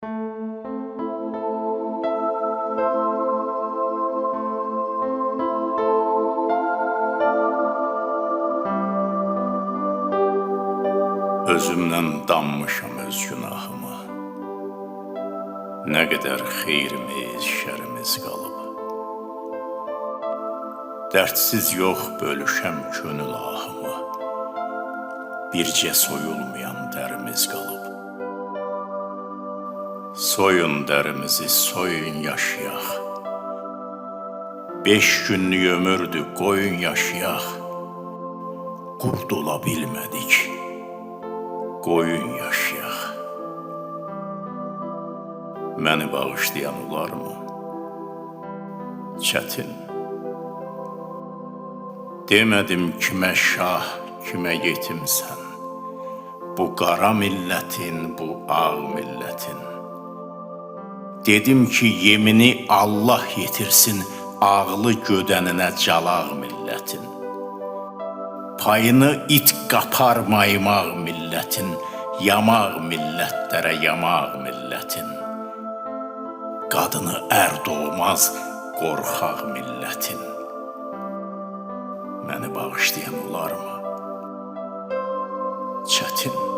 Özümdən danmışam öz günahımı. Nə qədər xeyrimiz, şərimiz qalıb. Dərdsiz yox bölüşəm könül ahımı. Bircə soyulmayan dərimiz qalıb. Soyun dərimizi, soyun yaşayaq. 5 günlük ömürdür, qoyun yaşayaq. Qurdula bilmədik, qoyun yaşayaq. Məni bağışlayan olarmı? Çətin. Demədim kimə şah, kimə yetimsən. Bu qara millətin, bu ağ millətin. Dedim ki, yemini Allah yetirsin ağlı gödəninə calaq millətin. Payını it qapar maymaq millətin, yamaq millətlərə yamaq millətin. Qadını ər doğmaz qorxaq millətin. Məni bağışlayan olarmı? Çətin.